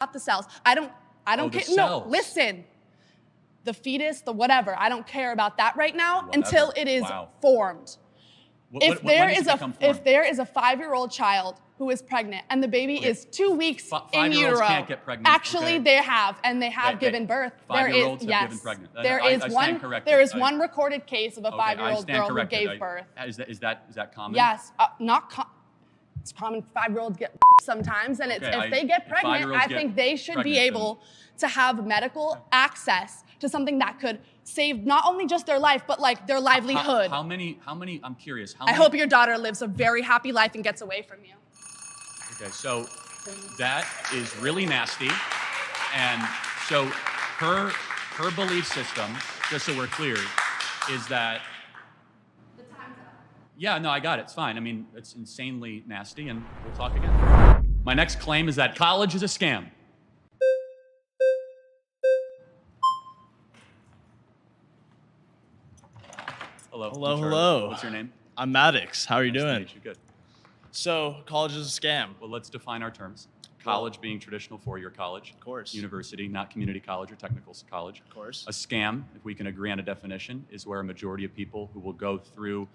about the cells. I don't the care. cells. No, listen. The fetus, the whatever. I don't care about that right now until it is formed. If there is a 5-year-old child who is pregnant and the baby is 2 weeks in utero, can't get pregnant. Actually they have, and they have given birth. 5-year-olds have given pregnant. There is one recorded case of a 5-year-old girl who gave birth. Is that common? Yes, it's common. 5-year-olds get sometimes, and if they get pregnant, I think they should be able to have medical access to something that could save not only just their life, but like their livelihood. How many, I'm curious. I hope your daughter lives a very happy life and gets away from you. Okay, so that is really nasty. And so her belief system, just so we're clear, is that... The time's up. Yeah, no, I got it. It's fine. I mean, it's insanely nasty, and we'll talk again. My next claim is that college is a scam. Hello. Hello. What's your name? I'm Maddox. How are you Nice to doing? meet you. Good. So, college is a scam. Well, let's define our terms. College being traditional four-year college. Of course. University, not community college or technical college. Of course. A scam, if we can agree on a definition, is where a majority of people who will go through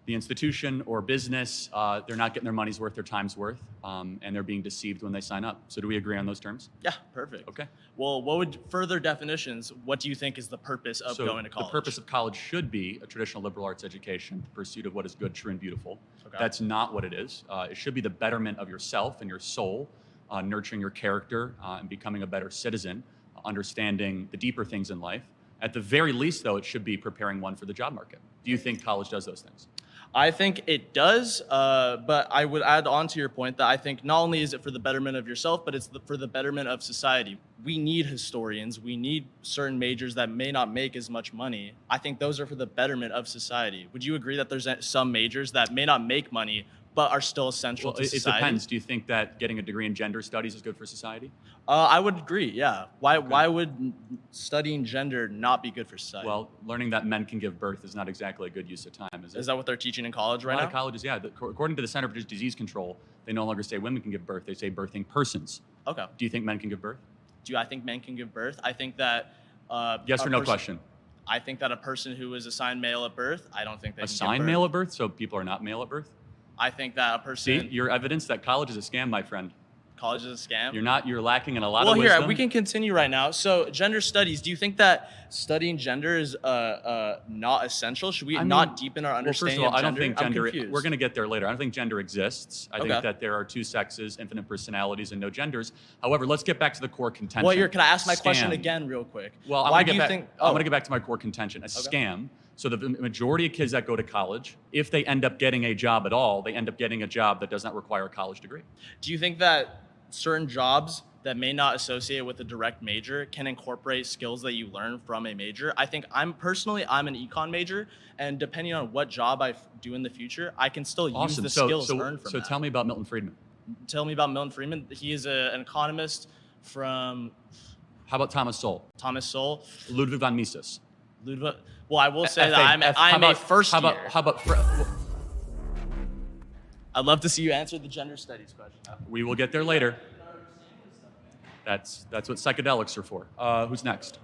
the institution or business, they're not getting their money's worth, their time's worth, and they're being deceived when they sign up. So do we agree on those terms? Yeah, perfect. Okay. Well, what would further definitions, what do you think is the purpose of going to college? The purpose of college should be a traditional liberal arts education, the pursuit of what is good, true, and beautiful. Okay. That's not what it is. It should be the betterment of yourself and your soul, nurturing your character and becoming a better citizen, understanding the deeper things in life. At the very least, though, it should be preparing one for the job market. Do you think college does those things? I think it does, but I would add on to your point that I think not only is it for the betterment of yourself, but it's for the betterment of society. We need historians. We need certain majors that may not make as much money. I think those are for the betterment of society. Would you agree that there's some majors that may not make money, but are still essential to society? It depends. Do you think that getting a degree in gender studies is good for society? I would agree, yeah. Why would studying gender not be good for society? Well, learning that men can give birth is not exactly a good use of time, is it? Is that what they're teaching in college right A lot now? of colleges, yeah. According to the Center for Disease Control, they no longer say women can give birth, they say birthing persons. Okay. Do you think men can give birth? Do I think men can give birth? I think that... Yes or no question? I think that a person who is assigned male at birth, I don't think they can give birth. Assigned male at birth, so people are not male at birth? I think that a person... See, your evidence that college is a scam, my friend. College is a scam? You're lacking in a lot of wisdom. Well, here, we can continue right now. So, gender studies, do you think that studying gender is not essential? Should we not deepen our understanding of gender? I don't think gender... I'm confused. We're going to get there later. I don't think gender exists. I Okay. think that there are two sexes, infinite personalities, and no genders. However, let's get back to the core contention. Well, here, can I ask my question Scam. again real quick? Well, Why do you think... I'm going to get back to my core contention. A scam. So the majority of kids that go to college, if they end up getting a job at all, they end up getting a job that does not require a college degree. Do you think that certain jobs that may not associate with a direct major can incorporate skills that you learn from a major? I think I'm an econ major, and depending on what job I do in the future, I can still use the skills learned from that. So tell me about Milton Friedman. Tell me about Milton Friedman. He is an economist from... How about Thomas Sowell? Thomas Sowell. Ludwig von Mises. Ludwig... Well, I will say that I'm a first year. How about I'd love to see you answer the gender studies question. We will get there later. That's what psychedelics are for. Who's next?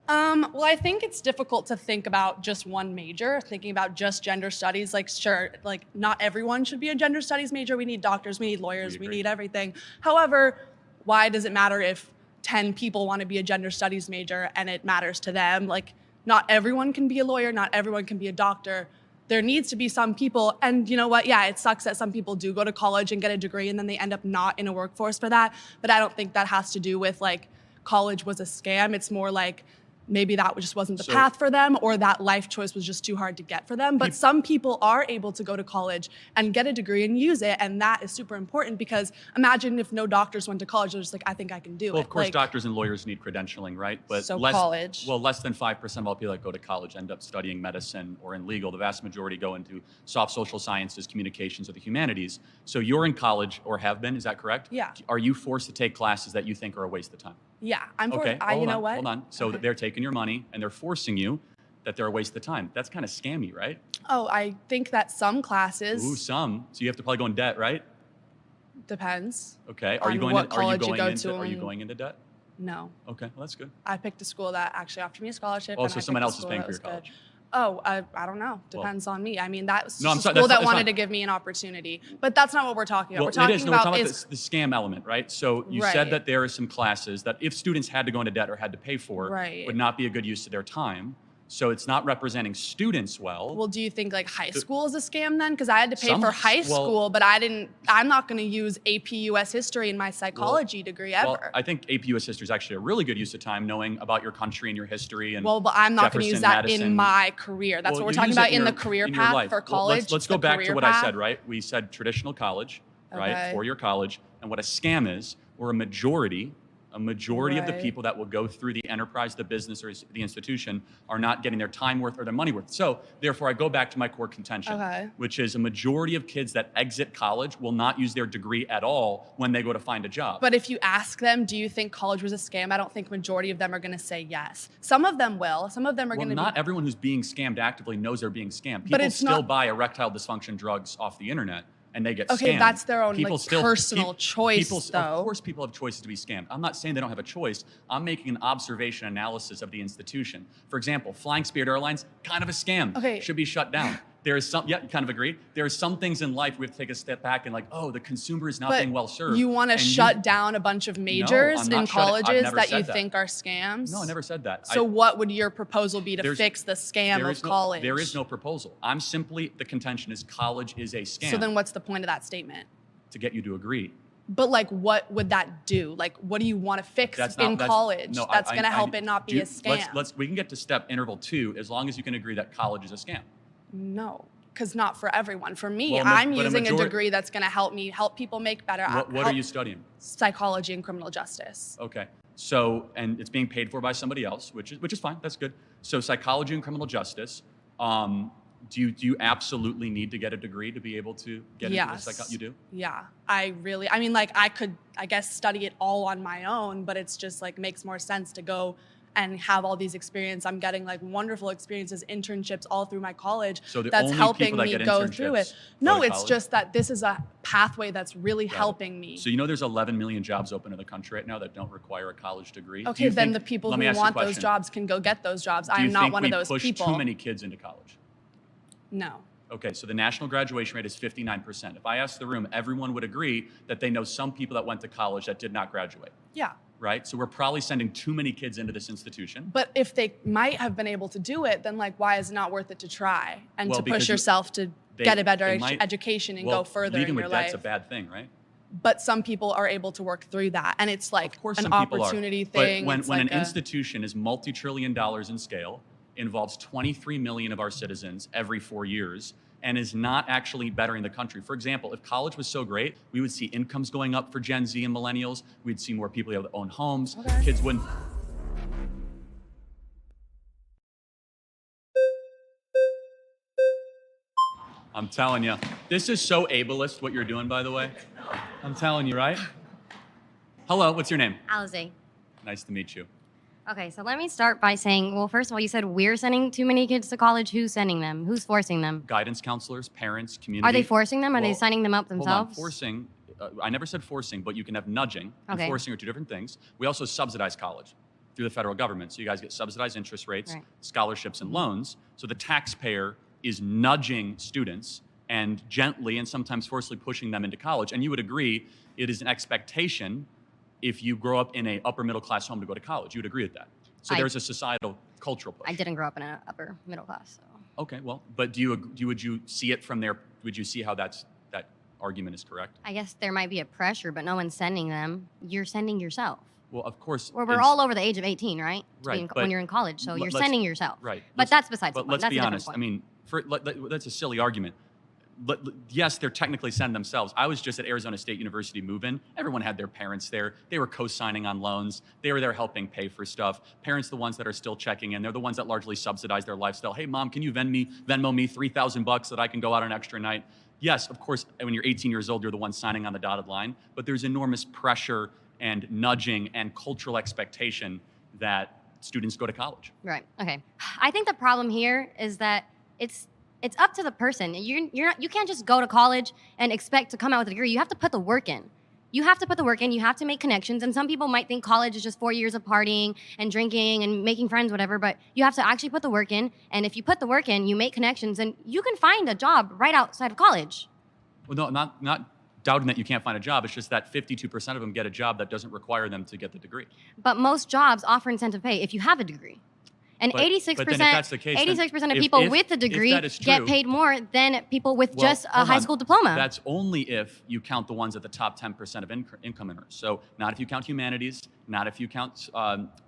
Well, I think it's difficult to think about just one major, thinking about just gender studies. Like, sure, like not everyone should be a gender studies major. We need doctors, we need lawyers, we need everything. However, why does it matter if 10 people want to be a gender studies major and it matters to them? Like, not everyone can be a lawyer, not everyone can be a doctor. There needs to be some people, and you know what? Yeah, it sucks that some people do go to college and get a degree and then they end up not in a workforce for that. But I don't think that has to do with like college was a scam. It's more like maybe that just wasn't the path for them, or that life choice was just too hard to get for them. But some people are able to go to college and get a degree and use it, and that is super important, because imagine if no doctors went to college, they're just like, I think I can do it. Well, of course, like, doctors and lawyers need credentialing, right? But so college. Well, less than 5% of all people that go to college end up studying medicine or in legal. The vast majority go into soft social sciences, communications, or the humanities. So you're in college, or have been, is that correct? Yeah. Are you forced to take classes that you think are a waste of time? Yeah, I'm Okay, you know what? hold on. So they're taking your money and they're forcing you that they're a waste of time. That's kind of scammy, right? Oh, I think that some classes Ooh, some. So you have to probably go in debt, right? depends. Okay. Are you On going? what Are you college you going go into? to Are you and- going into debt? No. Okay, well that's good. I picked a school that actually offered me a scholarship. Oh, and so I picked someone a else is school paying that for your was good. college. Oh, I don't know. Depends on me. I mean, that was No, I'm just a sorry, school that that's wanted fine. to give me an opportunity. But that's not what we're talking about. Well, We're talking it is. No, we're about talking is about the scam element, right? So you said Right. that there are some classes that if students had to go into debt or had to pay for, Right. would not be a good use of their time. So it's not representing students well. well, do you think like high school is a scam then? Because I had to pay Some- for high well- school, but I'm not going to use AP US history in my psychology degree ever. Well, I think AP US history is actually a really good use of time, knowing about your country and your history. And But I'm not going to use Jefferson, that Madison. in my career. That's Well, what we're you talking use it about in your- the career in your path life. for Well, college. let's go the back to career what I path. said, right? We said traditional college, right? Okay. Four-year college. And what a scam is, or a majority of the Right. people that will go through the enterprise, the business, or the institution are not getting their time worth or their money worth. So therefore, I go back to my core contention, Okay. which is a majority of kids that exit college will not use their degree at all when they go to find a job. But if you ask them, do you think college was a scam? I don't think majority of them are going to say yes. Some of them will. Some of them are Well, going to not be. everyone who's being scammed actively knows they're being scammed. But People it's still not- buy erectile dysfunction drugs off the internet and they get Okay, scammed. that's their own, like, personal peop- choice, people, though. Of course, people have choices to be scammed. I'm not saying they don't have a choice. I'm making an observation analysis of the institution. For example, flying Spirit Airlines, kind of a scam. Okay. Should be shut down. There is some, yeah, you kind of agree. There are some things in life we have to take a step back and like, oh, the consumer is not But being well served. you want to And shut down a bunch of majors I'm not in shutting- I've colleges never that you said that. think are scams? No, I never said that. So what would your proposal be to There's- fix the scam There of is no- college? There is no proposal. I'm simply, the contention is college is a scam So then what's the point of that statement? to get you to agree. But like, what would that do? Like, what do you want to fix in college no, that's I- going to I- help it not be a scam? We can get to step interval 2 as long as you can agree that college is a scam. No, because not for everyone. For me, Well, I'm but a using a majority- degree that's going to help people make better. What are help you studying? Psychology and criminal justice. Okay. So, and it's being paid for by somebody else, which is fine. That's good. So, psychology and criminal justice. Do you absolutely need to get a degree to be able to get into Yes. the you do? Yeah, I mean, like I could, I guess, study it all on my own, but it's just like makes more sense to go and have all these experience. I'm getting like wonderful experiences, internships all through my college. So the that's only helping people that me get go through internships it. No, go to it's college? just that this is a pathway that's really Got it. helping me. So you know there's 11 million jobs open in the country right now that don't require a college degree. Do Okay, you then think- the people let me who ask you a want those question. jobs can go get those jobs. Do I you am not think one we of those push people. too many kids into college? No. Okay, so the national graduation rate is 59%. If I ask the room, everyone would agree that they know some people that went to college that did not graduate, Yeah. right? So we're probably sending too many kids into this institution. But if they might have been able to do it, then like, why is it not worth it to try and Well, to because push you- yourself to they- get a better they might- education and well, go further leaving in with your debt's life? a bad thing, right? But some people are able to work through that, and it's like Of course, an some people opportunity are. thing. But It's when like an institution is multi-trillion dollars in scale, involves 23 million of our citizens every 4 years, and is not actually bettering the country. For example, if college was so great, we would see incomes going up for Gen Z and millennials. We'd see more people able to own homes. Okay. Kids wouldn't. I'm telling you, this is so ableist what you're doing, by the way. I'm telling you, right? Hello, what's your name? Alize. Nice to meet you. Okay, so let me start by saying, well, first of all, you said we're sending too many kids to college. Who's sending them? Who's forcing them? Guidance counselors, parents, community. Are they forcing them? Are they Well, signing them up Hold on, themselves? forcing. I never said forcing, but you can have nudging and Okay. forcing are two different things. We also subsidize college through the federal government. So you guys get subsidized interest rates, Right. scholarships, and loans. So the taxpayer is nudging students and gently and sometimes forcefully pushing them into college. And you would agree it is an expectation if you grow up in a upper middle class home to go to college. You would agree with that. So I- there's a societal cultural push. I didn't grow up in an upper middle class, so. Okay, well, but would you see it from there? Would you see how that argument is correct? I guess there might be a pressure, but no one's sending them. You're sending yourself. Well, of course. We're it's- all over the age of 18, right? To be Right, in- but when you're in college, so you're let's- sending yourself. Right. But that's besides the But point. let's That's be a different honest. point. I mean, that's a silly argument. Yes, they're technically sending themselves. I was just at Arizona State University move-in. Everyone had their parents there. They were co-signing on loans. They were there helping pay for stuff. Parents, the ones that are still checking in. They're the ones that largely subsidize their lifestyle. Hey, mom, can you Venmo me $3,000 that I can go out on an extra night? Yes, of course, when you're 18 years old, you're the one signing on the dotted line. But there's enormous pressure and nudging and cultural expectation that students go to college. Right. Okay. I think the problem here is that it's up to the person. You can't just go to college and expect to come out with a degree. You have to put the work in. You have to put the work in. You have to make connections. And some people might think college is just 4 years of partying and drinking and making friends, whatever. But you have to actually put the work in. And if you put the work in, you make connections, and you can find a job right outside of college. Well, no, not doubting that you can't find a job. It's just that 52% of them get a job that doesn't require them to get the degree. But most jobs offer incentive pay if you have a degree. And But- 86%, but then if that's the case, then 86% of if- people if- with a if degree that is get true- paid more than people with Well, just a hold high on. school diploma. That's only if you count the ones at the top 10% of income earners. So not if you count humanities, not if you count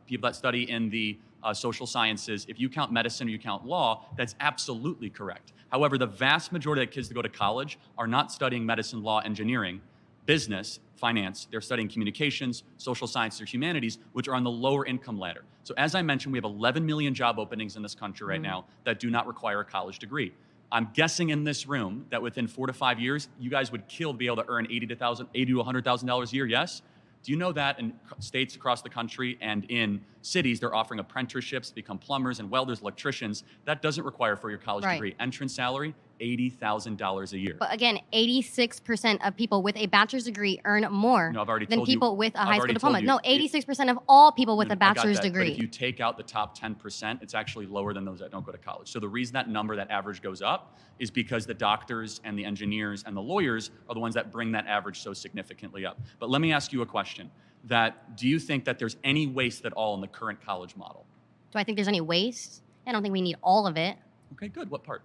people that study in the social sciences. If you count medicine or you count law, that's absolutely correct. However, the vast majority of kids that go to college are not studying medicine, law, engineering, business, finance. They're studying communications, social sciences, or humanities, which are on the lower income ladder. So as I mentioned, we have 11 million job openings in this country right now that do not require a college degree. I'm guessing in this room that within 4 to 5 years, you guys would kill to be able to earn $80 to $100,000 a year, yes? Do you know that in states across the country and in cities, they're offering apprenticeships to become plumbers and welders, electricians? That doesn't require for your college Right. degree. Entrance salary, $80,000 a year. But again, 86% of people with a bachelor's degree earn more No, I've already than told you- people with a I've high school already diploma. told you, No, it- 86% of all people with a I got bachelor's that, degree. But if you take out the top 10%, it's actually lower than those that don't go to college. So the reason that number, that average goes up is because the doctors and the engineers and the lawyers are the ones that bring that average so significantly up. But let me ask you a question. Do you think that there's any waste at all in the current college model? Do I think there's any waste? I don't think we need all of it. Okay, good. What part?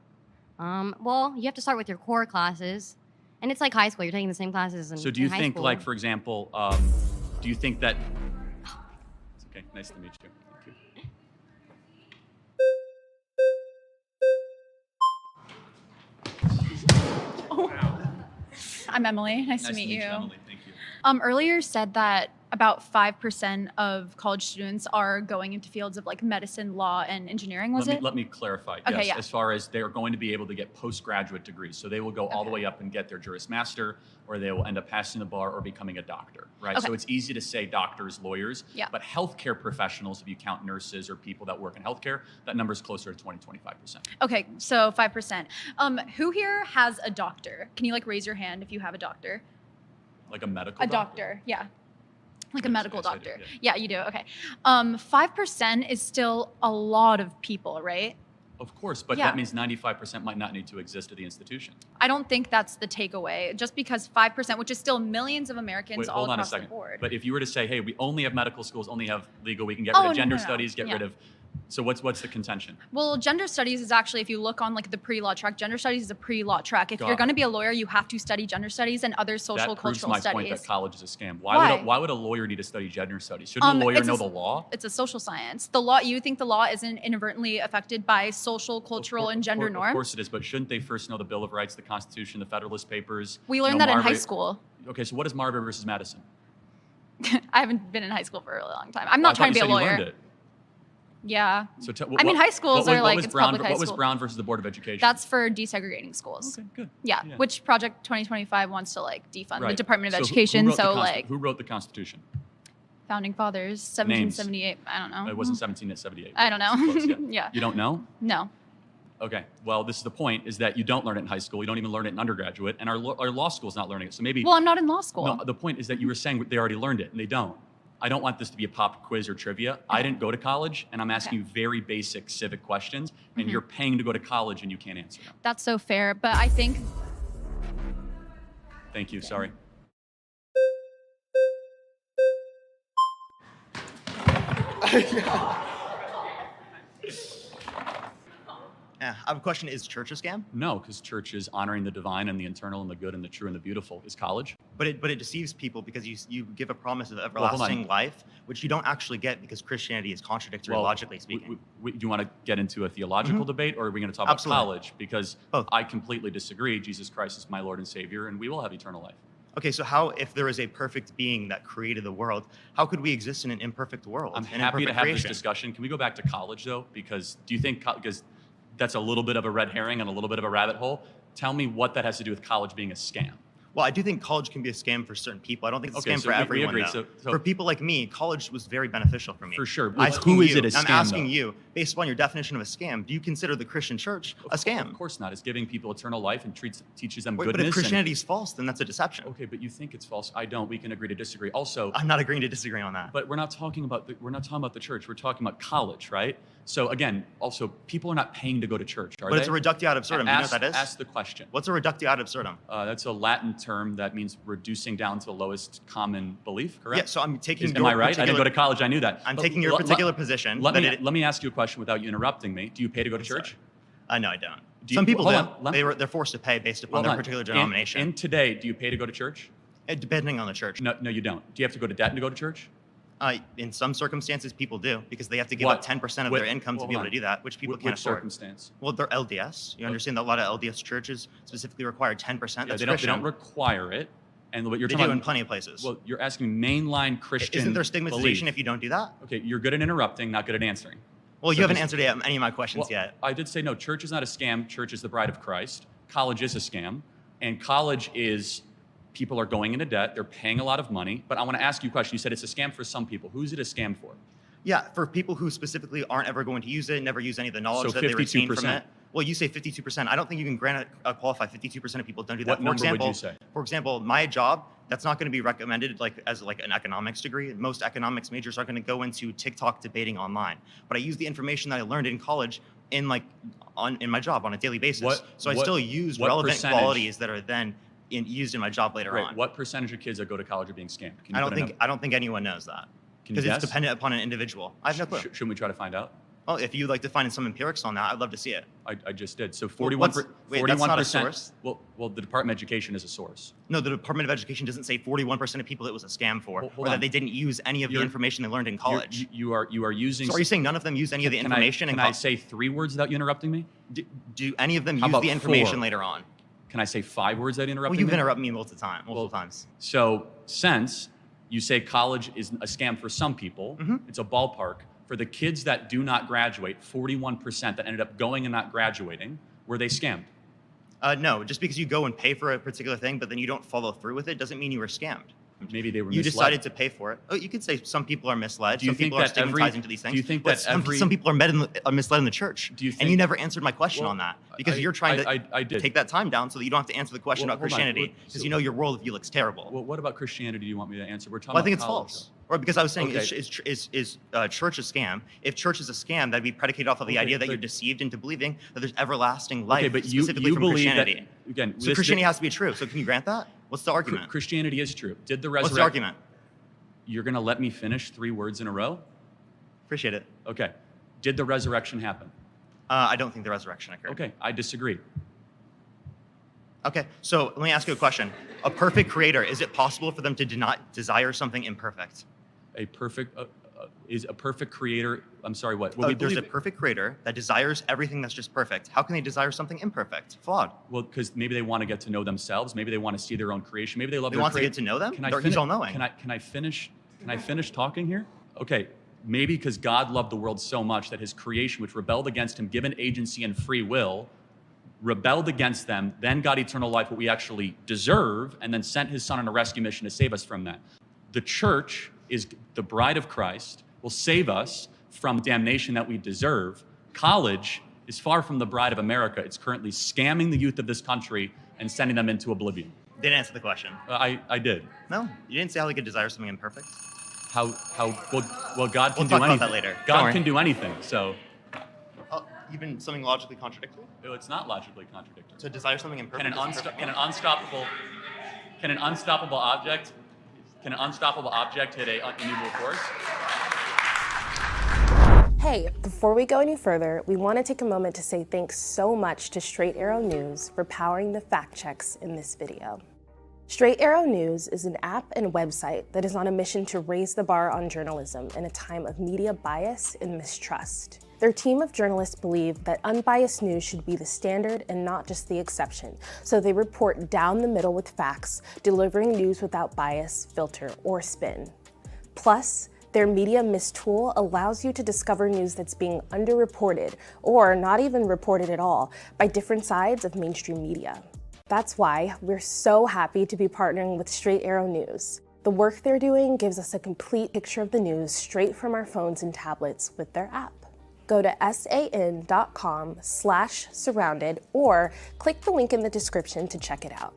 Well, you have to start with your core classes. And it's like high school. You're taking the same classes in So do you in high think, school. like, for example, do you think that... It's okay. Nice to meet you. Thank you. I'm Emily. Nice to meet you. Emily. Thank you. Earlier said that about 5% of college students are going into fields of like medicine, law, and engineering. Let me clarify. Okay, Yes, yeah. as far as they're going to be able to get postgraduate degrees. So they will go all the Okay. way up and get their Juris Master, or they will end up passing the bar or becoming a doctor, right? Okay. So it's easy to say doctors, lawyers, Yeah. but healthcare professionals, if you count nurses or people that work in healthcare, that number is closer to 20-25%. Okay, so 5%. Who here has a doctor? Can you like raise your hand if you have a doctor? Like a medical A doctor, yeah. Like a Yes, medical yes, I do, doctor. yeah. Yeah, you do. Okay. 5% is still a lot of people, right? Of course, but Yeah. that means 95% might not need to exist at the institution. I don't think that's the takeaway. Just because 5%, which is still millions of Americans Wait, all hold on a across the second. board. But if you were to say, hey, we only have medical schools, only have legal, we can get Oh, rid no, of gender no, no. studies, get Yeah. rid of... So what's the contention? Well, gender studies is actually, if you look on like the pre-law track, gender studies is a pre-law track. If Got you're it. going to be a lawyer, you have to study gender studies and other social That proves cultural my studies. point that college is a scam. Why? Why would a lawyer need to study gender studies? Shouldn't a lawyer it's know a- the law? It's a social science. The law, you think the law isn't inadvertently affected by social, cultural, and gender norms? Of course it is, but shouldn't they first know the Bill of Rights, the Constitution, the Federalist Papers? We you learned know, that in high Marbury- school. Okay, so what is Marbury versus Madison? I haven't been in high school for a really long time. I'm Well, I not thought trying to you be a said you lawyer. learned it. Yeah. So I mean, high schools are like, was it's Brown, public high What was school. Brown versus the Board of Education? That's for desegregating schools. okay, good. Yeah, Yeah. which Project 2025 wants to like defund the Right. Department of So who Education. wrote the So Consti- like who wrote the Constitution? founding fathers, 1778. I don't know. It wasn't 1778. I don't know. Close, yeah. Yeah. You don't know? No. Okay. Well, this is the point: is that you don't learn it in high school. You don't even learn it in undergraduate, and our law school is not learning it. So maybe. Well, I'm not in law school. No, the point is that you were saying they already learned it, and they don't. I don't want this to be a pop quiz or trivia. I didn't go to college, and I'm asking you very basic civic questions, and you're paying to go to college, and you can't answer them. That's so fair, but I think Thank you. Sorry. Yeah, I have a question. Is church a scam? No, because church is honoring the divine and the eternal and the good and the true and the beautiful. Is college? But it deceives people because you give a promise of Well, hold on. everlasting life, which you don't actually get because Christianity is contradictory logically speaking. Do you want to get into a theological debate, or are we going to talk Absolutely. about college? Because Both. I completely disagree. Jesus Christ is my Lord and Savior, and we will have eternal life. Okay, so how, if there is a perfect being that created the world, how could we exist in an imperfect world? I'm an happy to imperfect have creation? this discussion. Can we go back to college, though? Because do you think, because that's a little bit of a red herring and a little bit of a rabbit hole. Tell me what that has to do with college being a scam. Well, I do think college can be a scam for certain people. I don't think it's a Okay, scam so for we everyone. agree. Though. So- for people like me, college was very beneficial for me. For sure. I'm But who asking is you- it a I'm scam, asking though? you, based upon your definition of a scam, do you consider the Christian church a scam? Of course not. It's giving people eternal life and teaches them Wait, goodness. but if and- Christianity is false, then that's a deception. okay, but you think it's false. I don't. We can agree to disagree. Also, I'm not agreeing to disagree on that. but we're not talking about the church. We're talking about college, right? So again, also people are not paying to go to church, are But they? it's a reductio ad absurdum. Do you know what that is? Ask the question. What's a reductio ad absurdum? That's a Latin term that means reducing down to the lowest common belief, correct? Yeah, so I'm taking Am I your right? I didn't go to particular- college. I knew that. I'm But taking your particular position. Let that me, it- let me ask you a question without you interrupting me. Do you pay to go to sorry. church? No, I don't. Do you- Some people hold do. on, let me- They're forced to pay based upon Hold their on. particular In- denomination. In today, do you pay to go to church? Depending on the church. No, you don't. Do you have to go to debt to go to church? In some circumstances, people do because they have to give What? up 10% of With- their income to hold be able on. to do that, which people Which can't afford. circumstance? Well, they're LDS. You understand that a lot of LDS churches specifically require 10%. Yeah, That's they don't Christian. require it. And what you're They talking do in about, plenty of places. well, you're asking mainline Christian. Isn't there stigmatization belief. if you don't do that? Okay, you're good at interrupting, not good at answering. Well, So you haven't just- answered any of my questions Well, yet. I did say no. Church is not a scam. Church is the bride of Christ. College is a scam, and college is people are going into debt. They're paying a lot of money. But I want to ask you a question. You said it's a scam for some people. Who's it a scam for? Yeah, for people who specifically aren't ever going to use it, never use any of the knowledge So that they retain from 52%. it. Well, you say 52%. I don't think you can qualify 52% of people don't do that. What number would you say? For example, my job, that's not going to be recommended as an economics degree. Most economics majors are going to go into TikTok debating online. But I use the information that I learned in college in my job on a daily basis. So I still use what relevant percentage- qualities that are then used in my job later Right. on. What percentage of kids that go to college are being scammed? Can you I put a don't think anyone knows that Can you because it's guess? dependent upon an individual. I have no clue. Shouldn't we try to find out? Well, if you'd like to find some empirics on that, I'd love to see it. I just did. So Well, 41. wait, that's not a source. Well, the Department of Education is a source. No, the Department of Education doesn't say 41% of people it was a scam for, Hold or that on. they didn't use any of the You're- information they learned in college. You are using. So are you saying none of them used any of the Can information? Can I say 3 words without you interrupting me? Do any of them How use about the information 4? later on? Can I say 5 words without interrupting Well, you've me? interrupted me multiple times. So since you say college is a scam for some people, Mhm. it's a ballpark. For the kids that do not graduate, 41% that ended up going and not graduating, were they scammed? No, just because you go and pay for a particular thing, but then you don't follow through with it, doesn't mean you were scammed. Maybe they were You misled. decided to pay for it. Oh, you could say some people are misled. Do you Some think people are that every- stigmatizing to these things. do you think but that every- some people are misled in the church? Do you and think- you never answered my question Well, on that because I- you're trying to I did. take that time down so that you don't have to answer the question Well, about hold on. Christianity Well, because so- you know your worldview looks terrible. Well, what about Christianity do you want me to answer? We're talking Well, I think about it's college, false. Or because I was saying, Okay. is church a scam? If church is a scam, that'd be predicated off of the Okay, idea that but- you're deceived into believing that there's everlasting life, Okay, but you specifically from believe Christianity. that again. So Christianity has to be true. So can you grant that? What's the argument? Christianity is true. Did the What's the resurrection? argument? You're going to let me finish 3 words in a row? Appreciate it. Okay. Did the resurrection happen? I don't think the resurrection occurred. Okay, I disagree. Okay, so let me ask you a question. A perfect creator, is it possible for them to not desire something imperfect? A perfect is a perfect creator. I'm sorry, what? There's a perfect creator that desires everything that's just perfect. How can they desire something imperfect, flawed? Well, because maybe they want to get to know themselves. Maybe they want to see their own creation. Maybe they love They their want to get to know them? He's all-knowing. Can I finish? Can I finish talking here? Okay. Maybe because God loved the world so much that his creation, which rebelled against him, given agency and free will, rebelled against them, then got eternal life, what we actually deserve, and then sent his son on a rescue mission to save us from that. The church is the bride of Christ, will save us from damnation that we deserve. College is far from the bride of America. It's currently scamming the youth of this country and sending them into oblivion. Didn't answer the question. I did. No, you didn't say how they could desire something imperfect. How well God can We'll do talk about anything. that later. Don't God worry. can do anything. So Oh, even something logically contradictory? it's not logically contradictory. To desire something imperfect? Can an is perfect? unstoppable object hit a immovable force? Hey, before we go any further, we want to take a moment to say thanks so much to Straight Arrow News for powering the fact checks in this video. Straight Arrow News is an app and website that is on a mission to raise the bar on journalism in a time of media bias and mistrust. Their team of journalists believe that unbiased news should be the standard and not just the exception, so they report down the middle with facts, delivering news without bias, filter, or spin. Plus, their Media Mist tool allows you to discover news that's being underreported or not even reported at all by different sides of mainstream media. That's why we're so happy to be partnering with Straight Arrow News. The work they're doing gives us a complete picture of the news straight from our phones and tablets with their app. Go to san.com/surrounded or click the link in the description to check it out.